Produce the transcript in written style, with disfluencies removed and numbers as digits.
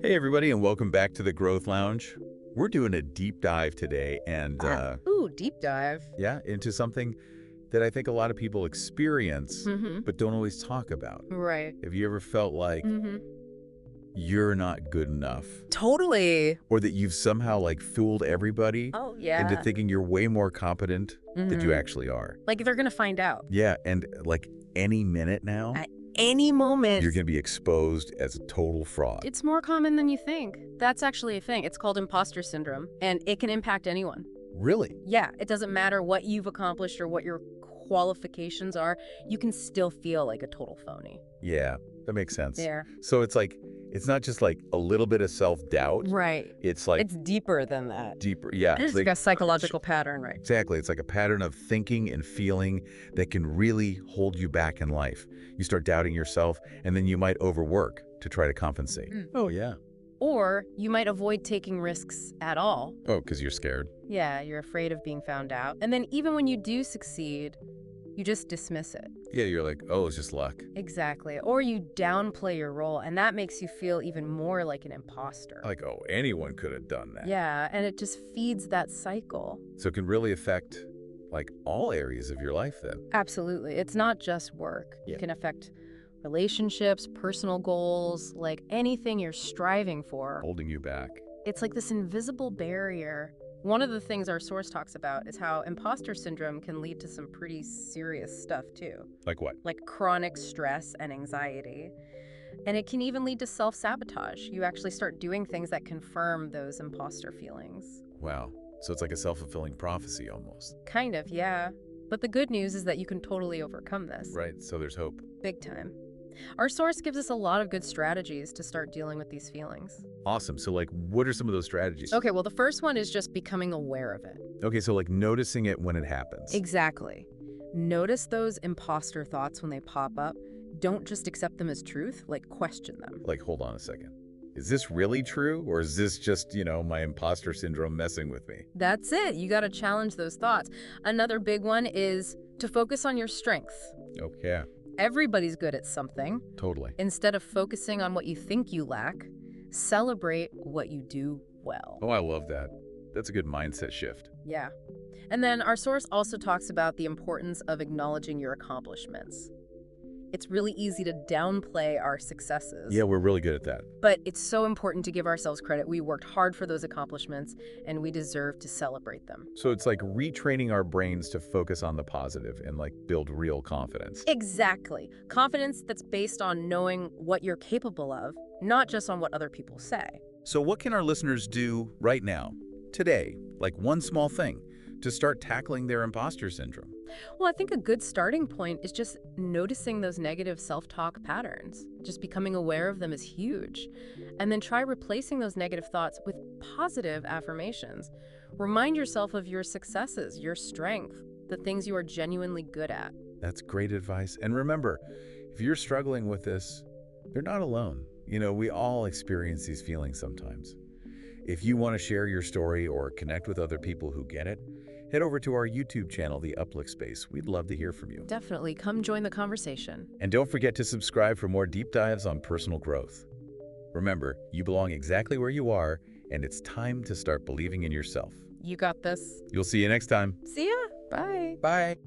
Hey, everybody, and welcome back to the Growth Lounge. We're doing a deep dive today and, Ooh, deep dive. yeah, into something that I think a lot of people experience Mhm. but don't always talk about. Right. Have you ever felt like Mhm. you're not good enough Totally. or that you've somehow fooled everybody Oh, into yeah. thinking you're way more competent than you Mhm. actually are? Like, they're gonna find out Yeah, and any minute now, at any moment. you're going to be exposed as a total fraud. It's more common than you think. That's actually a thing. It's called imposter syndrome, and it can impact anyone. Really? Yeah, it doesn't matter what you've accomplished or what your qualifications are, you can still feel like a total phony. Yeah, that makes sense. There. So it's not just a little bit of self-doubt. Right. It's It's deeper than that. deeper. Yeah. It's like a psychological pattern, right? Exactly. It's like a pattern of thinking and feeling that can really hold you back in life. You start doubting yourself, and then you might overwork to try to compensate. Mm. Oh, yeah. Or you might avoid taking risks at all. Oh, because you're scared. Yeah, you're afraid of being found out. And then even when you do succeed, you just dismiss it. Yeah, you're like, oh, it's just luck. Exactly. Or you downplay your role, and that makes you feel even more like an imposter. Like, oh, anyone could have done that. Yeah, and it just feeds that cycle. So it can really affect all areas of your life then. Absolutely. It's not just work. Yeah. It can affect relationships, personal goals, like anything you're striving for. Holding you back. It's like this invisible barrier. One of the things our source talks about is how imposter syndrome can lead to some pretty serious stuff too, Like what? like chronic stress and anxiety. And it can even lead to self-sabotage. You actually start doing things that confirm those imposter feelings. Wow. So it's like a self-fulfilling prophecy almost. Kind of, yeah. But the good news is that you can totally overcome this. Right. So there's hope. Big time. Our source gives us a lot of good strategies to start dealing with these feelings. Awesome. So what are some of those strategies? Okay, well, the first one is just becoming aware of it. Okay, so noticing it when it happens. Exactly. Notice those imposter thoughts when they pop up. Don't just accept them as truth, question them. Hold on a second. Is this really true? Or is this just, my imposter syndrome messing with me? That's it. You got to challenge those thoughts. Another big one is to focus on your strengths. Oh, yeah, Everybody's good at something. totally. Instead of focusing on what you think you lack, celebrate what you do well. Oh, I love that. That's a good mindset shift. Yeah. And then our source also talks about the importance of acknowledging your accomplishments. It's really easy to downplay our successes. Yeah, we're really good at that. But it's so important to give ourselves credit. We worked hard for those accomplishments, and we deserve to celebrate them. So it's like retraining our brains to focus on the positive and build real confidence. Exactly. Confidence that's based on knowing what you're capable of, not just on what other people say. So what can our listeners do right now, today, one small thing, to start tackling their imposter syndrome? Well, I think a good starting point is just noticing those negative self-talk patterns. Just becoming aware of them is huge. And then try replacing those negative thoughts with positive affirmations. Remind yourself of your successes, your strength, the things you are genuinely good at. That's great advice. And remember, if you're struggling with this, you're not alone. We all experience these feelings sometimes. If you want to share your story or connect with other people who get it, head over to our YouTube channel, The Uplift Space. We'd love to hear from you. Definitely come join the conversation. And don't forget to subscribe for more deep dives on personal growth. Remember, you belong exactly where you are, and it's time to start believing in yourself. You got this. You'll see you next time. See ya. Bye. Bye.